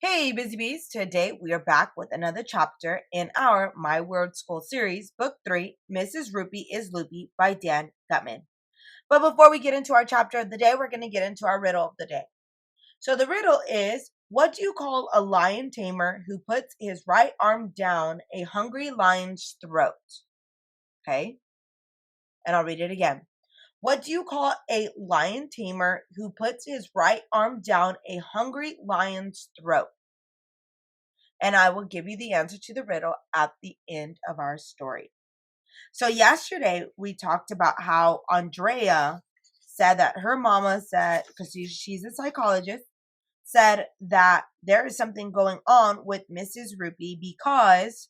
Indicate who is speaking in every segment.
Speaker 1: Hey, Busy Bees! Today we are back with another chapter in our My Word School series, Book 3, Mrs. Roopy is Loopy by Dan Gutman. But before we get into our chapter of the day, we're going to get into our riddle of the day. So the riddle is, what do you call a lion tamer who puts his right arm down a hungry lion's throat? Okay, and I'll read it again. What do you call a lion tamer who puts his right arm down a hungry lion's throat? And I will give you the answer to the riddle at the end of our story. So yesterday we talked about how Andrea said that her mama said, because she's a psychologist, said that there is something going on with Mrs. Roopy because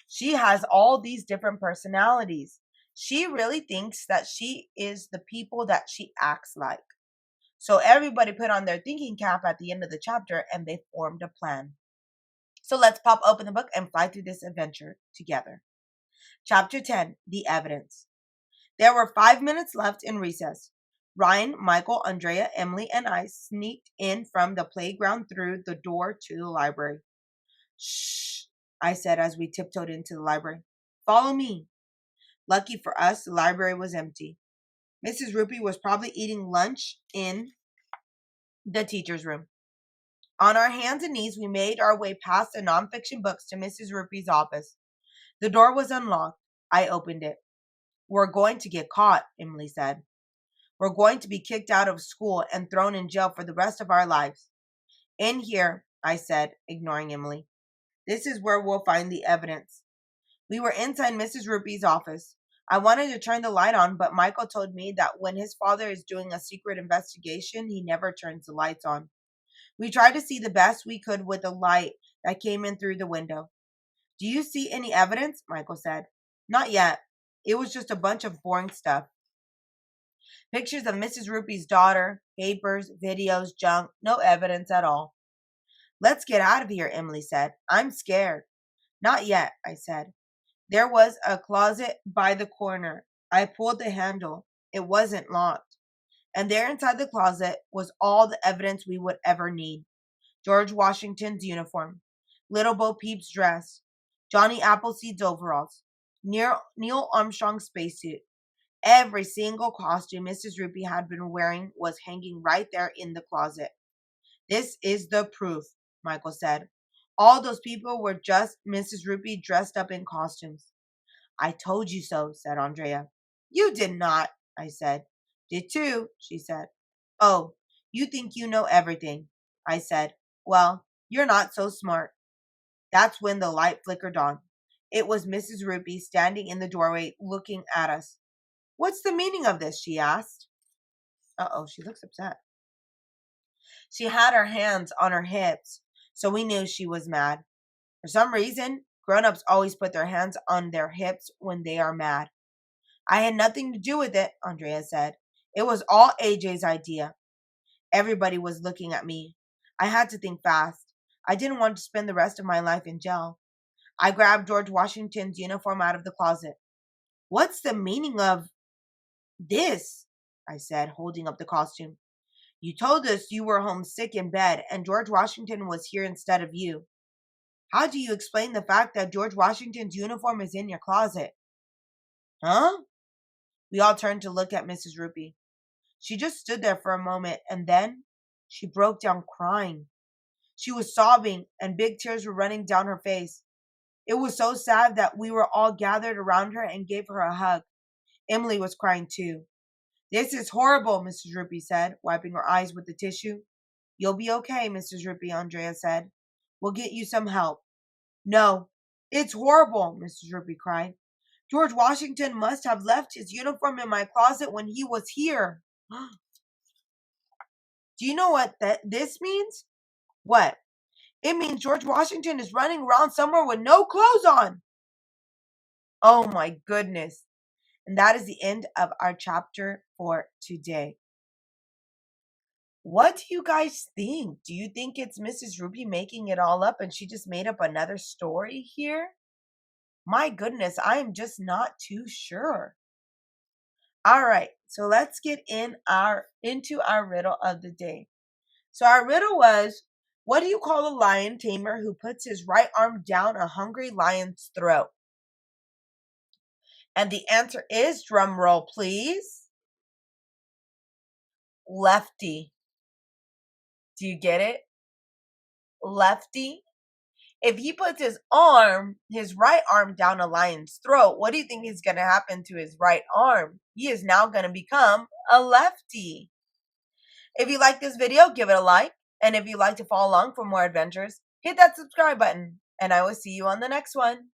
Speaker 1: she has all these different personalities. She really thinks that she is the people that she acts like. So everybody put on their thinking cap at the end of the chapter and they formed a plan. So let's pop open the book and fly through this adventure together. Chapter 10, The Evidence. There were 5 minutes left in recess. Ryan, Michael, Andrea, Emily, and I sneaked in from the playground through the door to the library. Shh, I said as we tiptoed into the library. Follow me. Lucky for us, the library was empty. Mrs. Roopy was probably eating lunch in the teacher's room. On our hands and knees, we made our way past the nonfiction books to Mrs. Roopy's office. The door was unlocked. I opened it. We're going to get caught, Emily said. We're going to be kicked out of school and thrown in jail for the rest of our lives. In here, I said, ignoring Emily. This is where we'll find the evidence. We were inside Mrs. Roopy's office. I wanted to turn the light on, but Michael told me that when his father is doing a secret investigation, he never turns the lights on. We tried to see the best we could with the light that came in through the window. Do you see any evidence? Michael said. Not yet. It was just a bunch of boring stuff. Pictures of Mrs. Roopy's daughter, papers, videos, junk, no evidence at all. Let's get out of here, Emily said. I'm scared. Not yet, I said. There was a closet by the corner. I pulled the handle. It wasn't locked. And there inside the closet was all the evidence we would ever need. George Washington's uniform, Little Bo Peep's dress, Johnny Appleseed's overalls, Neil Armstrong's spacesuit. Every single costume Mrs. Roopy had been wearing was hanging right there in the closet. This is the proof, Michael said. All those people were just Mrs. Roopy dressed up in costumes. I told you so, said Andrea. You did not, I said. Did too, she said. Oh, you think you know everything, I said. Well, you're not so smart. That's when the light flickered on. It was Mrs. Roopy standing in the doorway looking at us. What's the meaning of this? She asked. Uh-oh, she looks upset. She had her hands on her hips, so we knew she was mad. For some reason, grown-ups always put their hands on their hips when they are mad. I had nothing to do with it, Andrea said. It was all AJ's idea. Everybody was looking at me. I had to think fast. I didn't want to spend the rest of my life in jail. I grabbed George Washington's uniform out of the closet. What's the meaning of this? I said, holding up the costume. You told us you were home sick in bed and George Washington was here instead of you. How do you explain the fact that George Washington's uniform is in your closet? Huh? We all turned to look at Mrs. Roopy. She just stood there for a moment and then she broke down crying. She was sobbing and big tears were running down her face. It was so sad that we were all gathered around her and gave her a hug. Emily was crying too. This is horrible, Mrs. Roopy said, wiping her eyes with the tissue. You'll be okay, Mrs. Roopy, Andrea said. We'll get you some help. No, it's horrible, Mrs. Roopy cried. George Washington must have left his uniform in my closet when he was here. Do you know what this means? What? It means George Washington is running around somewhere with no clothes on. Oh my goodness. And that is the end of our chapter for today. What do you guys think? Do you think it's Mrs. Roopy making it all up and she just made up another story here? My goodness, I am just not too sure. All right, so let's get into our riddle of the day. So our riddle was, What do you call a lion tamer who puts his right arm down a hungry lion's throat? And the answer is, drum roll please, lefty. Do you get it? Lefty. If he puts his right arm down a lion's throat, what do you think is going to happen to his right arm? He is now going to become a lefty. If you like this video, give it a like. And if you'd like to follow along for more adventures, hit that subscribe button. And I will see you on the next one.